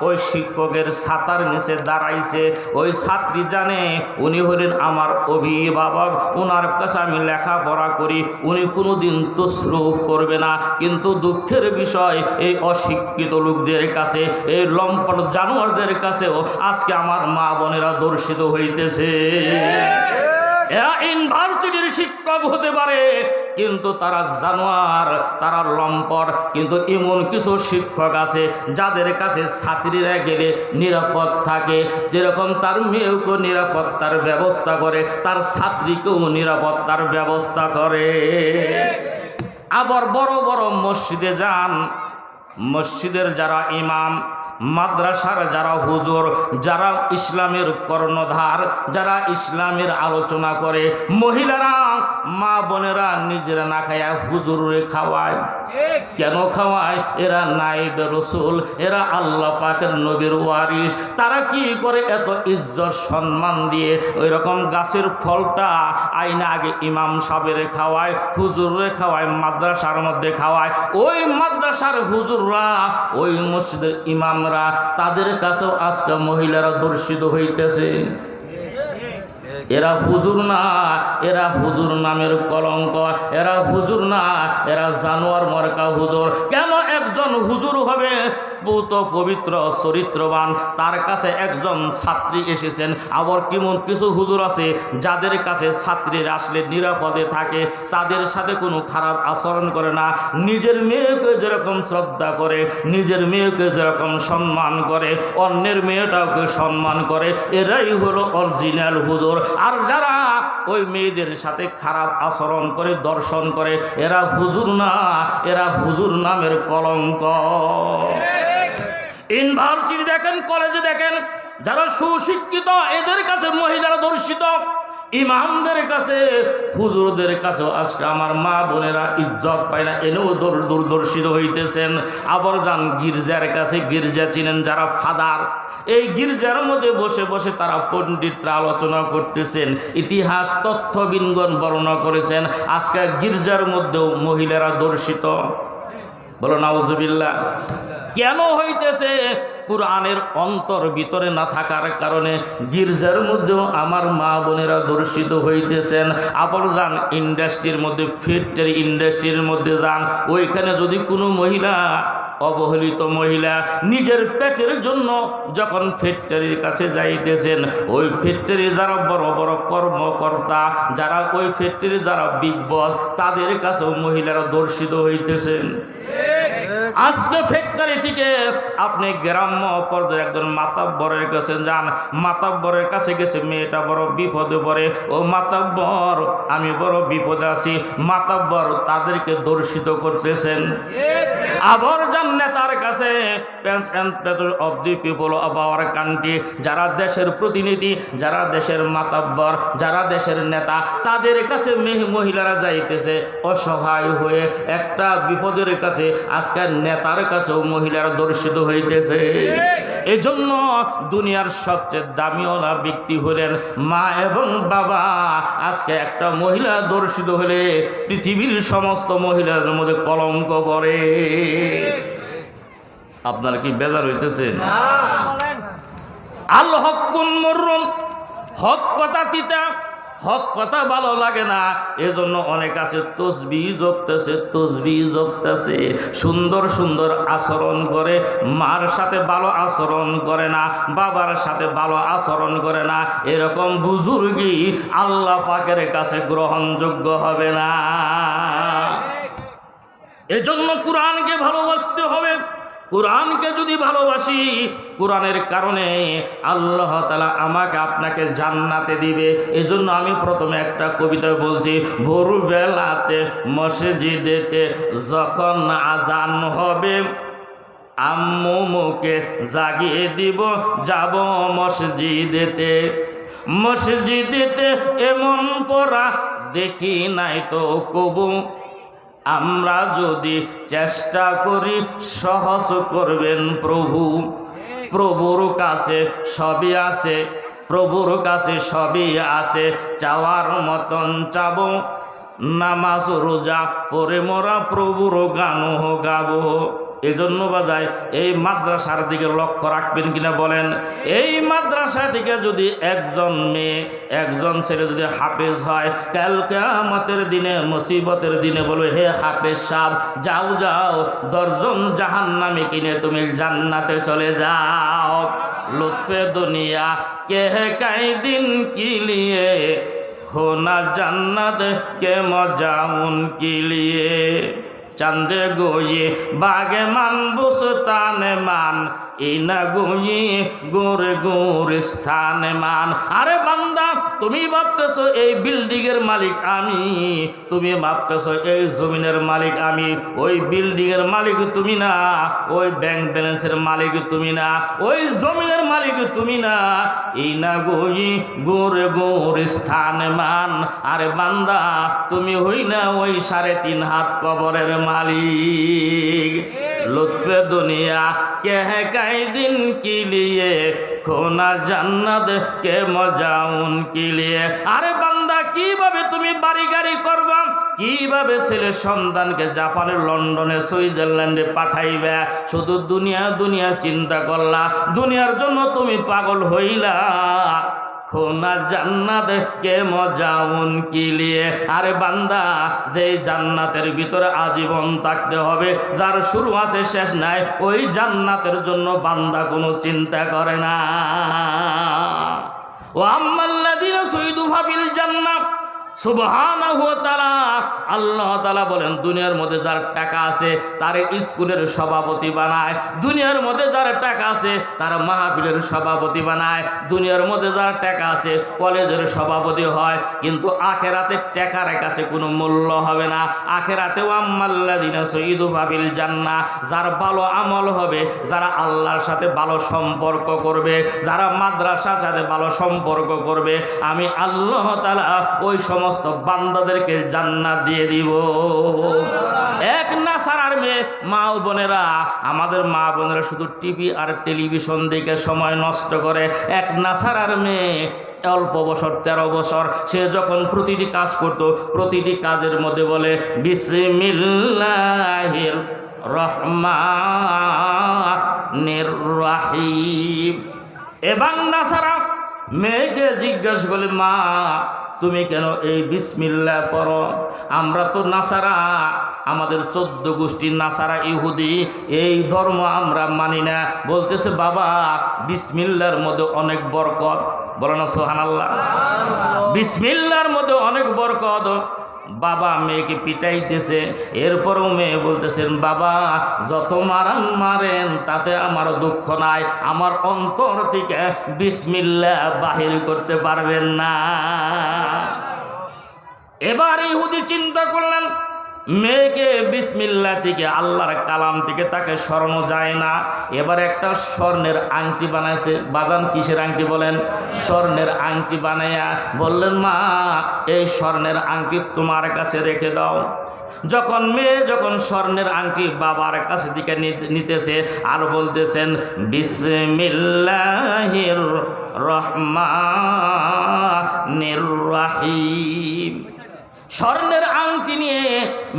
ওই শিক্ষকের ছাতার নিচে দাঁড়াইছে। ওই ছাত্রী জানে উনি হলেন আমার অভিভাবক, ওনার কাছে আমি লেখাপড়া করি, উনি কোনোদিন তসরুফ করবে না। কিন্তু দুঃখের বিষয় এই অশিক্ষিত লোকদের কাছে, এই লম্পট জানোয়ারদের কাছেও আজকে আমার মা বোনেরা দর্শিত হইতেছে। এরা ইউনিভার্সিটির শিক্ষক হতে পারে কিন্তু তারা জানোয়ার, তারা লম্পট। কিন্তু এমন কিছু শিক্ষক আছে যাদের কাছে ছাত্রীরা গেলে নিরাপদ থাকে। যেরকম তার মেয়েকেও নিরাপত্তার ব্যবস্থা করে, তার ছাত্রীকেও নিরাপত্তার ব্যবস্থা করে। আবার বড় বড় মসজিদে যান, মসজিদের যারা ইমাম, মাদ্রাসার যারা হুজুর, যারা ইসলামের কর্ণধার, যারা ইসলামের আলোচনা করে, মহিলারা মা বোনেরা নিজেরা না খায়া হুজুরে খাওয়ায়। কেন খাওয়ায়? এরা নায়েবে রাসূল, এরা আল্লাহ পাকের নবীর ওয়ারিস। তারা কি করে? এত ইজ্জত সম্মান দিয়ে ওই রকম গাছের ফলটা আইনা আগে ইমাম সাহেবের খাওয়ায়, হুজুরে খাওয়ায়, মাদ্রাসার মধ্যে খাওয়ায়। ওই মাদ্রাসার হুজুররা, ওই মসজিদের ইমামরা, তাদের কাছেও আজকে মহিলারা দর্শিত হইতেছে। এরা হুজুর না, এরা হুজুর নামের কলঙ্ক, এরা হুজুর না, এরা জানোয়ার মার্কা হুজুর। কেন একজন হুজুর হবে পুত পবিত্র চরিত্রবান, তার কাছে একজন ছাত্রী এসেছেন। আবার কেমন কিছু হুজুর আছে যাদের কাছে ছাত্রীরা আসলে নিরাপদে থাকে, তাদের সাথে কোনো খারাপ আচরণ করে না। নিজের মেয়েকে যেরকম শ্রদ্ধা করে, নিজের মেয়েকে যেরকম সম্মান করে, অন্যের মেয়েটাকে সম্মান করে। এরাই হলো অরিজিনাল হুজুর। আর যারা ওই মেয়েদের সাথে খারাপ আচরণ করে, দর্শন করে, এরা হুজুর না, এরা হুজুর নামের কলঙ্ক। ইউনিভার্সিটি দেখেন, কলেজে দেখেন, যারা সুশিক্ষিত এদের কাছে মহিলারা দর্শিত। ইমামদের কাছে, হুজুরদের কাছেও আজকে আমার মা বোনেরা ইজ্জত পায় না, এনেও দূরদর্শিত হইতেছেন। আবার যান গির্জার কাছে, গির্জা চিনেন যারা ফাদার, এই গির্জার মধ্যে বসে বসে তারা পণ্ডিতরা আলোচনা করতেছেন, ইতিহাস তথ্যবিনগণ বর্ণনা করেছেন। আজকে গির্জার মধ্যেও মহিলারা দর্শিত। বলো নাউজুবিল্লাহ। কেন হইতেছে? কুরআনের অন্তর ভিতরে না থাকার কারণে গির্জার মধ্যেও আমার মা বোনেরা দর্শিত হইতেছেন। আবার যান ইন্ডাস্ট্রির মধ্যে, ফ্যাক্টরি ইন্ডাস্ট্রির মধ্যে যান, ওইখানে যদি কোনো মহিলা, অবহেলিত মহিলা নিজের পেটের জন্য যখন ফ্যাক্টরির কাছে যাইতেছেন, ওই ফ্যাক্টরি যারা বড় বড় কর্মকর্তা, যারা ওই ফ্যাক্টরি যারা বিগ বস, তাদের কাছেও মহিলারা দর্শিত হইতেছেন। আজকে ফ্যাক্টরি থেকে আপনি গ্রাম্য পর্যায়ে একজন মাতাব্বরের কাছে যান, মাতাব্বরের কাছে গেছে মেয়েটা বড় বিপদে পড়ে, ও মাতাব্বর আমি বড় বিপদে আছি, মাতাব্বর তাদেরকে দর্শিত করতেছেন। আবার যান নেতার কাছে, president of the people of our country, যারা দেশের প্রতিনিধি, যারা দেশের মাতাব্বর, যারা দেশের নেতা, তাদের কাছে মহিলারা যাইতেছে অসহায় হয়ে। একটা বিপদের কাছে আজকে নেতার কাছেও মহিলারা দর্শিত হইতেছে। এজন্য দুনিয়ার সবচেয়ে দামিওয়ালা ব্যক্তি হলেন মা এবং বাবা। আজকে একটা মহিলা দর্শিত হলে পৃথিবীর সমস্ত মহিলাদের মধ্যে কলঙ্ক পড়ে। আপনারা কি বেজার হইতেছেন? আল হকুন মরুন, হক কথা তিতা, হক কথা ভালো লাগে না, এজন্য অনেক আছে তসবিহ জপতেছে, তসবিহ জপতেছে, সুন্দর সুন্দর আচরণ করে, মার সাথে ভালো আচরণ করে না, বাবার সাথে ভালো আচরণ করে না, এরকম বুজুর্গি আল্লাহ পাকের কাছে গ্রহণযোগ্য হবে না। এজন্য কোরআনকে ভালোবাসতে হবে। কোরআনকে যদি ভালোবাসি, কোরআনের কারণে আল্লাহ তাআলা আমাকে আপনাকে জান্নাতে দিবে। এজন্য আমি প্রথমে একটা কবিতা বলছি, ভোরবেলাতে মসজিদেতে যখন আজান হবে, আম্মু মুকে জাগিয়ে দিব, যাব মসজিদেতে। মসজিদেতে এমন পড়া দেখি নাই তো কবু, আমরা যদি চেষ্টা করি সহজ করবেন প্রভু। প্রভুর কাছে সবই আছে, প্রভুর কাছে সবই আছে, চাওয়ার মতন চাবো, নামাজ রোজা পরে মোরা প্রভুর গানও গাবো। এজন্য বাজায় এই মাদ্রাসার দিকে লক্ষ্য রাখবেন কিনা বলেন? এই মাদ্রাসা থেকে যদি একজন মেয়ে, একজন ছেলে যদি হাফেজ হয়, কাল কিয়ামতের দিনে, মুসিবতের দিনে বলবে, হে হাফেজ সাহেব, যাও যাও, 10 জন জাহান্নামী কিনে তুমি জান্নাতে চলে যাও। লুৎফে দুনিয়া কে কাই দিন কি লিয়ে, হোনা জান্নাত কে মজা উনকি লিয়ে। চান্দে গোয়ে বাগে মান বুস্তানে মান, ইনা গোয়ে গোরে গোরে স্থানে মান। আরে বান্দা, তুমি ভাবতেছো এই বিল্ডিং এর মালিক আমি, তুমি ভাবতেছো এই জমিনের মালিক আমি। ওই বিল্ডিং এর মালিক তুমি না, ওই ব্যাংক ব্যালেন্সের মালিক তুমি না, ওই জমিনের মালিক তুমি না। ইনা গোয়ে গোরে গোরে স্থানে মান। আরে বান্দা, তুমি হই না ওই 3.5 হাত কবরের মালিক। লুৎফে দুনিয়া কে কাই দিন কি লিয়ে, খোনা জান্নাত কে মজা উনকি লিয়ে। আরে বান্দা, কিভাবে তুমি বাড়ি গাড়ি করবা, কিভাবে ছেলে সন্তানকে জাপানে, লন্ডনে, সুইজারল্যান্ডে পাঠাইবে, শুধু দুনিয়া দুনিয়া চিন্তা করলা, দুনিয়ার জন্য তুমি পাগল হইলা। খোনা জান্নাত কে মজা উনকি লিয়ে। আরে বান্দা, যে জান্নাতের ভিতরে আজীবন থাকতে হবে, যার শুরু আছে শেষ নাই, ওই জান্নাতের জন্য বান্দা কোনো চিন্তা করে না। ও আম্মাল্লাযীনা সুইদু ফাবিল জান্নাত, সুবহানাহু ওয়া তাআলা। আল্লাহ তাআলা বলেন দুনিয়ার মধ্যে যার টাকা আছে তার স্কুলের সভাপতি বানায়, দুনিয়ার মধ্যে যার টাকা আছে তার মাহফিলের সভাপতি বানায়, দুনিয়ার মধ্যে যার টাকা আছে কলেজের সভাপতি হয়। কিন্তু আখিরাতে টাকার কাছে কোনো মূল্য হবে না। আখিরাতে ওয়াম্মাল্লাযিনা সুইদু ফাবিল জান্নাহ, যার ভালো আমল হবে, যারা আল্লাহর সাথে ভালো সম্পর্ক করবে, যারা মাদ্রাসার সাথে ভালো সম্পর্ক করবে, আমি আল্লাহ তাআলা ওই সমস্ত বান্দাদেরকে জান্নাত দিয়ে দিব। এক নাসারার মেয়ে, মা ও বোনেরা, আমাদের মা বোনেরা শুধু টিভি আর টেলিভিশন দেখে সময় নষ্ট করে। এক নাসারার মেয়ে অল্প বছর 13 বছর, সে যখন প্রতিটি কাজ করত, প্রতিটি কাজের মধ্যে বলে বিসমিল্লাহির রহমানির রহিম। এবং নাসারা মেয়েকে জিজ্ঞাসা করলে, মা তুমি কেন এই বিসমিল্লাহ পড়ো? আমরা তো নাসারা, আমাদের 14 গোষ্ঠীর নাসারা ইহুদি, এই ধর্ম আমরা মানি না। বলতেছে বাবা বিসমিল্লাহর মধ্যে অনেক বরকত, বলো না সুবহানাল্লাহ। বিসমিল্লাহর মধ্যে অনেক বরকত। বাবা মেয়েকে পিটাইতেছে, এরপরও মেয়ে বলতেছেন বাবা যত মারান মারেন তাতে আমার দুঃখ নাই, আমার অন্তর থেকে বিসমিল্লাহ বাহির করতে পারবেন না। এবার ইহুদি চিন্তা করলেন মেয়েকে বিসমিল্লাহ থেকে, আল্লাহর কালাম থেকে তাকে সরানো যায় না। এবার একটা স্বর্ণের আংটি বানাইছে। বাজান কিসের আংটি বলেন? স্বর্ণের আংটি বানাইয়া বললেন মা এই স্বর্ণের আংটি তোমার কাছে রেখে দাও। যখন মেয়ে যখন স্বর্ণের আংটি বাবার কাছে দিকে নিতেছে আর বলতেছেন বিসমিল্লাহির রহমানির রহিম, স্বর্ণের আংটি নিয়ে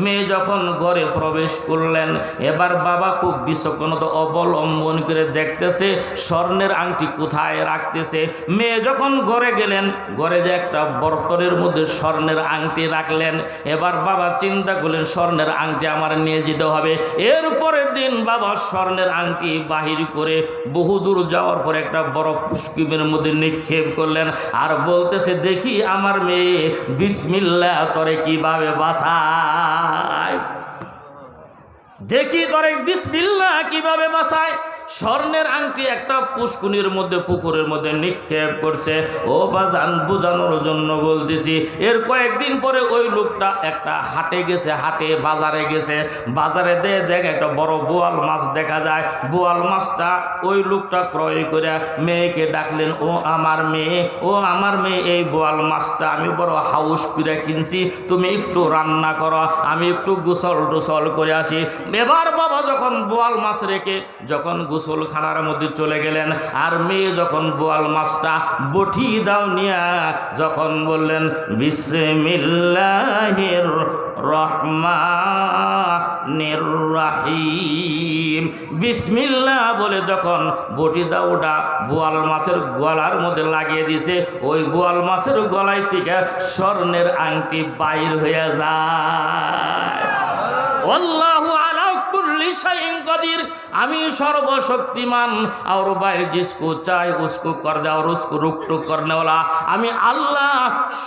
মেয়ে যখন ঘরে প্রবেশ করলেন, এবার বাবা খুব বিচক্ষণতা অবলম্বন করে দেখতেছে স্বর্ণের আংটি কোথায় রাখতেছে। মেয়ে যখন ঘরে গেলেন, ঘরে যে একটা বর্তনের মধ্যে স্বর্ণের আংটি রাখলেন। এবার বাবা চিন্তা করলেন স্বর্ণের আংটি আমার নিয়ে যেতে হবে। এরপরের দিন বাবা স্বর্ণের আংটি বাহির করে বহুদূর যাওয়ার পর একটা বড় পুষ্কিমের মধ্যে নিক্ষেপ করলেন আর বলতেছে দেখি আমার মেয়ে বিসমিল্লাহ তরে কিভাবে বাঁচায়, দেখি তরে বিসমিল্লাহ কিভাবে বাঁচায়। স্বর্ণের আংটি একটা পুষ্কুনির মধ্যে পুকুরের মধ্যে নিক্ষেপ করছে। ও বাজান বুঝানোর জন্য বলতেছি। এর কয়েকদিন পরে ওই লোকটা একটা হাটে গেছে, হাটে বাজারে গেছে, বাজারে দেখে একটা বড় বোয়াল মাছ দেখা যায়। বোয়াল মাছটা ওই লোকটা ক্রয় করে মেয়েকে ডাকলেন, ও আমার মেয়ে, ও আমার মেয়ে, এই বোয়াল মাছটা আমি বড় হাউস করে কিনছি, তুমি একটু রান্না করো, আমি একটু গোসল টোসল করে আসি। এবার বাবা যখন বোয়াল মাছ রেখে যখন গোসলখানার মধ্যে চলে গেলেন, আর মেয়ে যখন বোয়াল মাছটা বটি দাও নিয়া যখন বললেন বিসমিল্লাহির রহমানির রহিম, বিসমিল্লাহ বলে যখন বটি দাওটা বোয়াল মাছের গলার মধ্যে লাগিয়ে দিছে, ওই বোয়াল মাছের গলায় থেকে স্বর্ণের আংটি বাইর হয়ে যায়। আল্লাহু আলা কুল্লি শাইইন কাদির, আমি সর্বশক্তিমান। और भाई जिसको चाहे उसको कर दे और उसको रुक टुक करने वाला, আমি আল্লাহ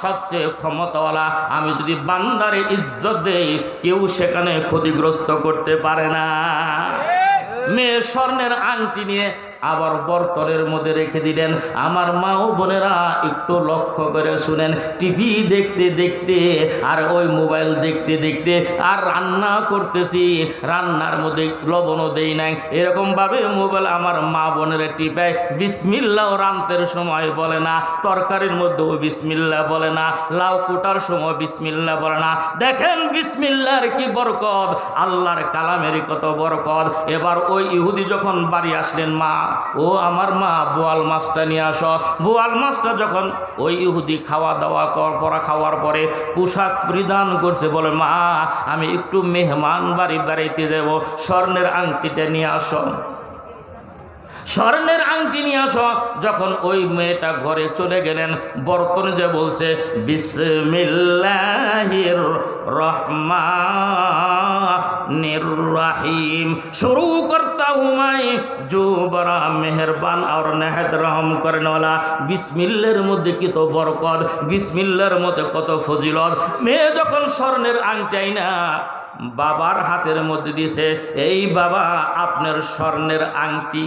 সবচেয়ে ক্ষমতাওয়ালা। আমি যদি বান্দারে ইজ্জত দেই কেউ সেখানে ক্ষতিগ্রস্ত করতে পারে না। মেয়ে স্বর্ণের আংটি নিয়ে আবার বর্তনের মধ্যে রেখে দিলেন। আমার মা ও বোনেরা একটু লক্ষ্য করে শুনেন, টিভি দেখতে দেখতে আর ওই মোবাইল দেখতে দেখতে আর রান্না করতেছি, রান্নার মধ্যে লবণও দেই নাই, এরকমভাবে মোবাইল আমার মা বোনেরা টিপায় বিসমিল্লাহ রান্তের সময় বলে না, তরকারির মধ্যেও বিসমিল্লাহ বলে না, লাউ কুটার সময় বিসমিল্লাহ বলে না। দেখেন বিসমিল্লাহর কি বরকত, আল্লাহর কালামের কত বরকত। এবার ওই ইহুদি যখন বাড়ি আসলেন, মা ও আমার মা বোয়াল মাছটা নিয়ে আসো। বোয়াল মাছটা যখন ওই ইহুদি খাওয়া দাওয়া খাওয়ার পরে পোশাক পরিধান করছে, বলে মা আমি একটু মেহমান বাড়িতে যাব, স্বর্ণের আংটিটা নিয়ে আসো। স্বর্ণের আংটি নিয়ে আসো। যখন ওই মেয়েটা ঘরে চলে গেলেন, বর্তনে যে বলছে বিসমিল্লাহির রহমানির রহিম, শুরু করতা হুমাই जो बड़ा मेहरबान और नेहायत रहम करने वाला। बिस्मिल्लाहर मध्य कत बरकत, बिस्मिल्लाहर मध्य कत फजिलत। मेये जखन स्वर्णेर आंटी आइना बाबार हाथेर मध्य दिছে, এই বাবা আপনার স্বর্ণের আংটি।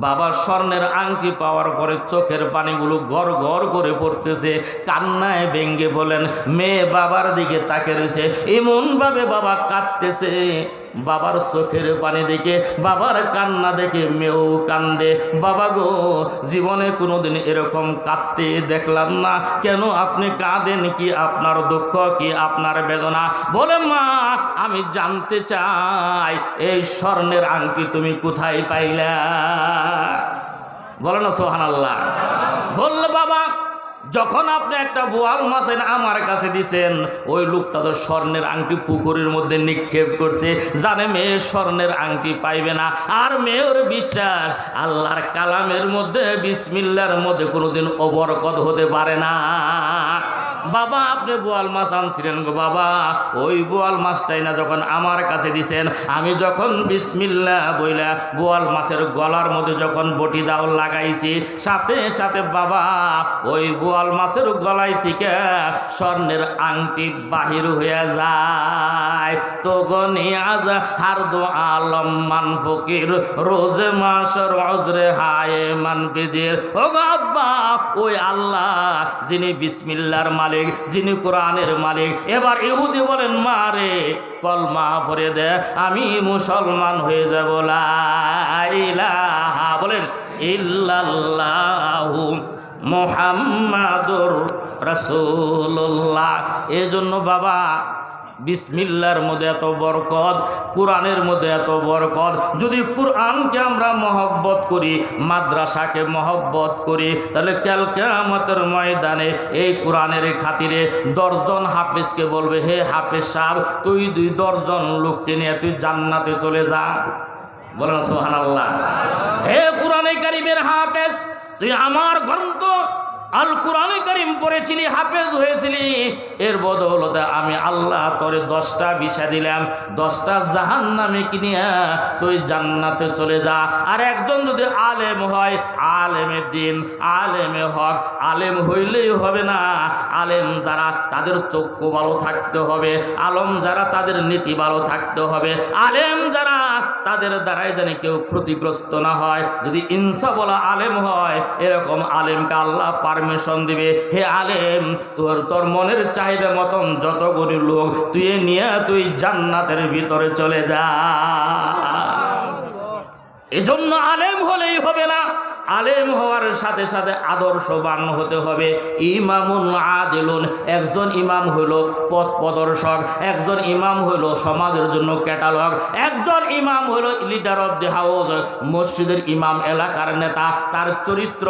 বাবা স্বর্ণের আংটি পাওয়ার পরে চোখের পানিগুলো গড় গড় করে পড়তেছে, কান্নায় ভেঙ্গে বলেন, মেয়ে বাবার দিকে তাকিয়ে রয়েছে, এমনভাবে বাবা কাঁদতেছে। বাবার চোখের পানি দেখে, বাবার কান্না দেখে মেয়েও কান্দে। বাবা গো, জীবনে কোনোদিন এরকম কাঁদতে দেখলাম না, কেন আপনি কাঁদেন? কি আপনার দুঃখ, কি আপনার বেদনা? বলে, মা আমি জানতে চাই এই স্বর্ণের আংটি তুমি কোথায় পাইলা? বলে না সুবহানাল্লাহ। বলল, বাবা যখন আপনি একটা বোয়াল মাছ আমার কাছে দিছেন, ওই লোকটা তো স্বর্ণের আংটি পুকুরের মধ্যে নিক্ষেপ করছে, জানে মেয়ে স্বর্ণের আংটি পাইবে না। আর মেয়ের বিশ্বাস আল্লাহর কালামের মধ্যে বিসমিল্লাহর মধ্যে কোনোদিন অবরকত হতে পারে না। বাবা আপনি বোয়াল মাছ আনছিলেন গো বাবা, ওই বোয়াল মাছটাই না যখন আমার কাছে দিছেন, আমি যখন বিসমিল্লাহ বইলা বোয়াল মাছের গলার মধ্যে যখন বটি দাও লাগাইছি, সাথে সাথে বাবা ওই বোয়াল মাছের গলায় থেকে স্বর্ণের আংটি বাহির হয়ে যায়। তো গনিয়াজ হার দো আলম মান ফকির রোজ মাসর অজরে হায় মান বেজের। ও গো আব্বা, ওই আল্লাহ যিনি বিসমিল্লাহর মালিক, যিনি কোরআনের মালিক, এবার ইহুদি বলেন, মা রে কলমা পড়ে দে, আমি মুসলমান হয়ে যাব। লা ইলাহা বলেন ইল্লাল্লাহু মুহাম্মাদুর রাসূলুল্লাহ। এজন্য বাবা বিসমিল্লাহর মধ্যে এত বরকত, কোরআনের মধ্যে এত বরকত। যদি কোরআনকে আমরা মহব্বত করি, মাদ্রাসাকে মহব্বত করি, তাহলে কাল কিয়ামতের ময়দানে এই কোরআনের খাতিরে 10 জন হাফেজকে বলবে, হে হাফেজ সাহেব, তুই 10 জন লোককে নিয়ে তুই জান্নাতে চলে যা। বলেন সুবহানাল্লাহ। হে কোরআনে কারীমের হাফেজ, তুই আমার গ্রন্থ আল কোরআনে কারীম পড়েছিলি, হাফেজ হয়েছিলি, এর বদৌলতে আমি আল্লাহ তোরে 10টা ভিসা দিলাম, 10টা জাহান্নামে কিনিয়া তুই জান্নাতে চলে যা। আর একজন যদি আলেম হয়, আলেমে দিন, আলেমে হক, আলেম হইলেই হবে না, আলেম যারা তাদের চক্ষু ভালো থাকতে হবে, আলম যারা তাদের নীতি ভালো থাকতে হবে, আলেম যারা তাদের দ্বারাই জানি কেউ ক্ষতিগ্রস্ত না হয়। যদি ইনসাফ বলা আলেম হয়, এরকম আলেমকে আল্লাহ পারমিশন দিবে, হে আলেম তোর মনের চাহিদা মতন যত গরিব লোক তুই নিয়ে তুই জান্নাতের ভিতরে চলে যা। এজন্য আলেম হলেই হবে না, আলেম হওয়ার সাথে সাথে আদর্শবান হতে হবে। ইমামুন আদিলুন, একজন ইমাম হইল পথ প্রদর্শক, একজন ইমাম হইল সমাজের জন্য ক্যাটালগ, একজন ইমাম হইল লিডার অফ দি হাউস, মসজিদের ইমাম, এলাকার নেতা। তার চরিত্র,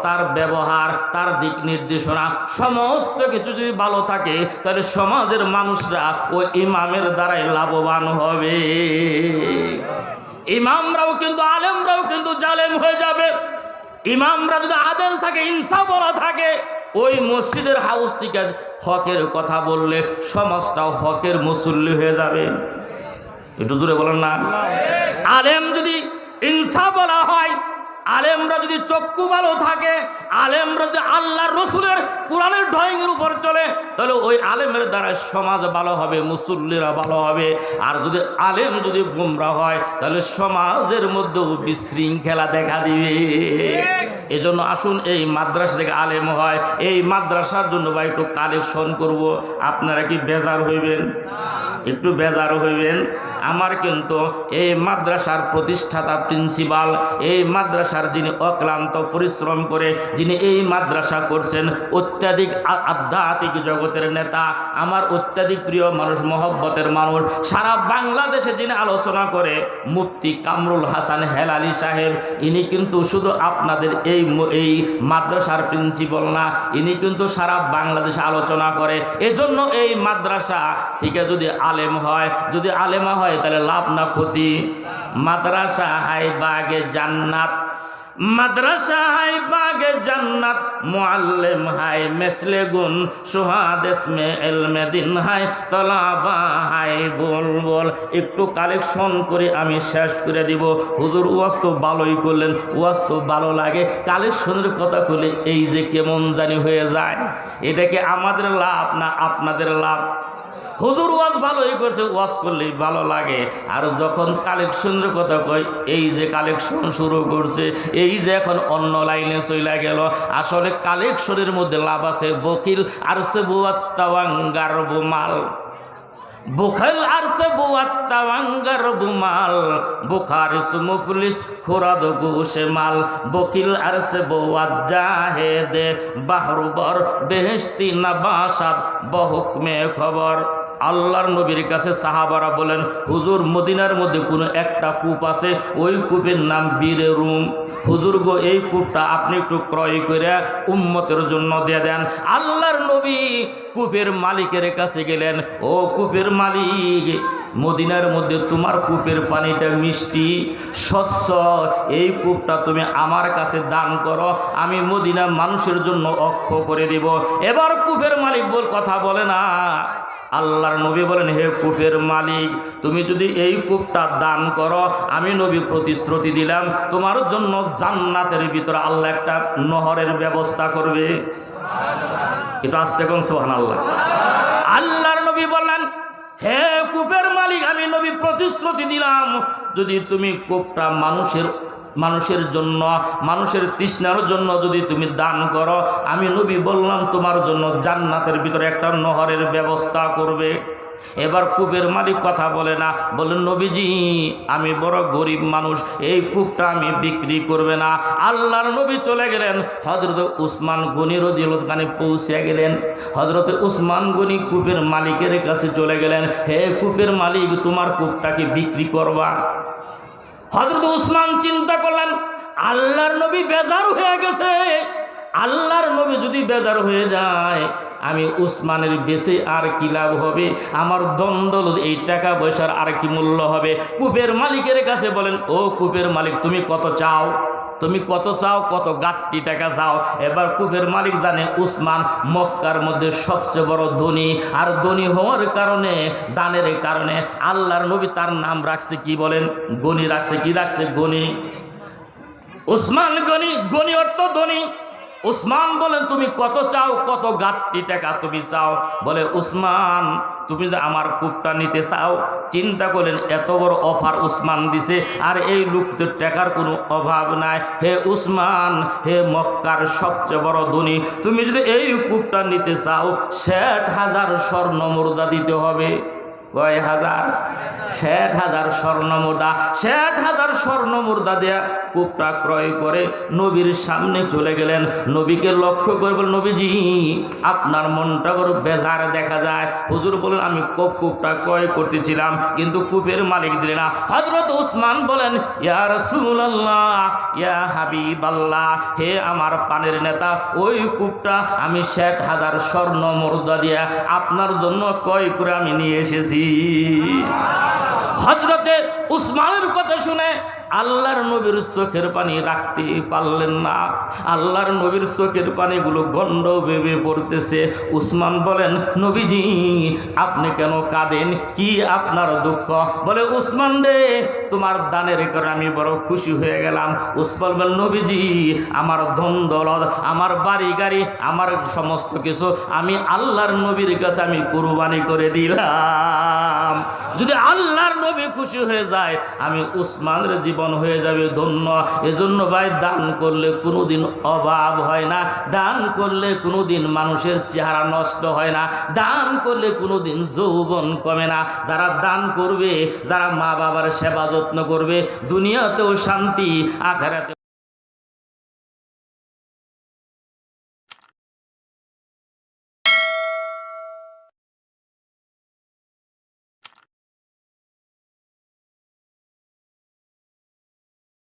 তার ব্যবহার, তার দিক নির্দেশনা সমস্ত কিছু যদি ভালো থাকে, তাহলে সমাজের মানুষরা ওই ইমামের দ্বারাই লাভবান হবে। ইমামরাও কিন্তু, আলেমরাও কিন্তু জালেম হয়ে যাবে। ইমামরা যদি আদেল থাকে, ইনসাফ বলা থাকে, ওই মসজিদের হাউস থেকে হকের কথা বললে সমাজটাও হকের মুসল্লি হয়ে যাবে। একটু দূরে বলেন না। আলেম যদি ইনসাফ বলা হয়, আলেমরা যদি চক্ষু ভালো থাকে, আলেমরা যদি আল্লাহর রসুলের কোরআনের ড্রয়িংয়ের উপর চলে, তাহলে ওই আলেমের দ্বারা সমাজ ভালো হবে, মুসল্লিরা ভালো হবে। আর যদি আলেম যদি গুমরা হয়, তাহলে সমাজের মধ্যেও বিশৃঙ্খলা দেখা দিবে। এজন্য আসুন এই মাদ্রাসা থেকে আলেম হয়, এই মাদ্রাসার জন্য ভাই একটু কালেকশন করব। আপনারা কি বেজার হইবেন? একটু বেজার হইবেন। আমার কিন্তু এই মাদ্রাসার প্রতিষ্ঠাতা প্রিন্সিপাল, এই মাদ্রাসার যিনি অক্লান্ত পরিশ্রম করে যিনি এই মাদ্রাসা করছেন, অত্যাধিক আধ্যাত্মিক জগতের নেতা, আমার অত্যাধিক প্রিয় মানুষ, মহব্বতের মানুষ, সারা বাংলাদেশে যিনি আলোচনা করে, মুফতি কামরুল হাসান হেলালি সাহেব, ইনি কিন্তু শুধু আপনাদের এই মাদ্রাসার প্রিন্সিপাল না, ইনি কিন্তু সারা বাংলাদেশে আলোচনা করে। এজন্য এই মাদ্রাসা থেকে যদি আলেম হয়, যদি আলেমা হয়, তাহলে লাভ না ক্ষতি? মাদ্রাসা হাই বাগে জান্নাত, মাদ্রাসা হাই বাগে জান্নাত মুআল্লিম হাই মেসলে গুন সুহাদ ইসমে ইলমে দিন হাই তলাবা হাই বুলবুল। একটু কালেকশন করে আমি শেষ করে দিব। হুজুর ওয়াজ তো ভালোই করলেন, ওয়াজ তো ভালো লাগে, কালেকশনের কথা বলে এই যে কেমন জানি হয়ে যায়। এটা কি আমাদের লাভ না আপনাদের লাভ? হুজুর ওয়াজ ভালোই করছে, ওয়াজ করলেই ভালো লাগে, আর যখন কালেকশনের কথা কয় এই যে কালেকশন শুরু করছে, এই যে এখন অন্য লাইনে চলে গেল। আসলে কালেকশনের মধ্যে লাভ আছে। বকিল আর সে বুয়াত্তাওয়াঙ্গার বুমাল, বুখাল আর সে বুয়াত্তাওয়াঙ্গার বুমাল, বুখার মুফলিস খুরাদ গুশে মাল, বকিল আর সে বুয়াত জাহেদে বাহরুবর বেহেশতি নবাসাত বহুকমে খবর। আল্লাহর নবীর কাছে সাহাবারা বলেন, হুজুর মদিনার মধ্যে কোনো একটা কূপ আছে, ওই কূপের নাম বীরে রুম। হুজুর গো, এই কূপটা আপনি একটু ক্রয় করে উম্মতের জন্য দিয়ে দেন। আল্লাহর নবী কূপের মালিকের কাছে গেলেন, ও কূপের মালিক, মদিনার মধ্যে তোমার কূপের পানিটা মিষ্টি স্বচ্ছ, এই কূপটা তুমি আমার কাছে দান করো, আমি মদিনার মানুষের জন্য অক্ষ করে দেব। এবার কূপের মালিক কথা বলে না। আল্লাহর নবী বলেন, হে কূপের মালিক, তুমি যদি এই কূপটা দান করো, আমি নবী প্রতিশ্রুতি দিলাম তোমার জন্য জান্নাতের ভিতরে আল্লাহ একটা নহরের ব্যবস্থা করবে। এটা আসতে কোন সুবহানাল্লাহ। আল্লাহর নবী বললেন, হে কূপের মালিক, আমি নবী প্রতিশ্রুতি দিলাম, যদি তুমি কূপটা মানুষের জন্য, মানুষের তৃষ্ণার জন্য যদি তুমি দান করো, আমি নবী বললাম তোমার জন্য জান্নাতের ভিতরে একটা নহরের ব্যবস্থা করবে। এবার কূপের মালিক কথা বলে না, বলেন নবীজি আমি বড় গরিব মানুষ, এই কূপটা আমি বিক্রি করবে না। আল্লাহর নবী চলে গেলেন, হযরত উসমান গনি রাদিয়াল্লাহু আনহু পৌঁছে গেলেন। হযরত উসমান গনি কূপের মালিকের কাছে চলে গেলেন, হে কূপের মালিক, তোমার কূপটাকে বিক্রি করবা? হযরত উসমান চিন্তা করলেন, আল্লাহর নবী বেজার হয়ে গেছে, আল্লাহর নবী যদি বেজার হয়ে যায়, আমি উসমানের বেঁচে আর কি লাভ হবে, আমার দ্বন্দ্ব এই টাকা পয়সার আর কি মূল্য হবে। কূপের মালিকের কাছে বলেন, ও কূপের মালিক, তুমি কত চাও, তুমি কত চাও, কত গাত্তি টাকা চাও? এবার কূপের মালিক জানে উসমান মক্কার মধ্যে সবচেয়ে বড় ধনী, আর ধনী হওয়ার কারণে, দানের কারণে আল্লাহর নবী তার নাম রাখছে কি বলেন? গনি রাখছে। কি রাখছে? গনি। উসমান গনি, গনি অর্থ ধনী। উসমান বলেন, তুমি কত চাও, কত গাত্তি টাকা তুমি চাও? বলে উসমান, তুমি যে আমার কূপটা নিতে চাও। চিন্তা করলেন, এত বড় অফার উসমান দিছে, আর এই লোকদের টাকার কোনো অভাব নাই। হে উসমান, হে মক্কার সবচেয়ে বড় ধনী, তুমি যদি এই কূপটা নিতে চাও ৬০,০০০ স্বর্ণ মুদ্রা দিতে হবে। কয় হাজার? ৬০,০০০ স্বর্ণ মুদ্রা। ৬০,০০০ স্বর্ণ মুদ্রা দেয়া কূপটা ক্রয় করে নবীর সামনে চলে গেলেন। নবীকে লক্ষ্য করে বলেন, নবীজি আপনার মনটা বড় বেজার দেখা যায়। হুজুর বলেন, আমি কূপটা ক্রয় করতেছিলাম, কিন্তু কূপের মালিক দিলে না। হযরত উসমান বলেন, ইয়া রাসূলুল্লাহ, ইয়া হাবিবাল্লাহ, হে আমার পানের নেতা, ওই কূপটা আমি ৬০,০০০ স্বর্ণ মুদ্রা দিয়া আপনার জন্য ক্রয় করে আমি নিয়ে এসেছি। হযরতে উসমানের কথা শুনে আল্লাহর নবীর চোখের পানি রাখতে পারলেন না। আল্লাহর নবীর চোখের পানিগুলো গন্ড বেবে পড়তেছে। উসমান বলেন, নবীজি আপনি কেন কাঁদেন, কি আপনার দুঃখ? বলে উসমান রে, তোমার দানের কারণে আমি বড় খুশি হয়ে গেলাম। উসমান বলেন, নবীজি আমার ধন দৌলত, আমার বাড়ি গাড়ি, আমার সমস্ত কিছু আমি আল্লাহর নবীর কাছে আমি কুরবানি করে দিলাম। যদি আল্লাহর নবী খুশি হয়ে যায়, আমি উসমানের জীবন হয়ে যাবে ধন্য। এজন্য ভাই, দান করলে কোনোদিন অভাব হয় না, দান করলে কোনোদিন মানুষের চেহারা নষ্ট হয় না, দান করলে কোনোদিন যৌবন কমে না। যারা দান করবে, যারা মা বাবার সেবা যত্ন করবে, দুনিয়াতেও শান্তি, আখিরাতেও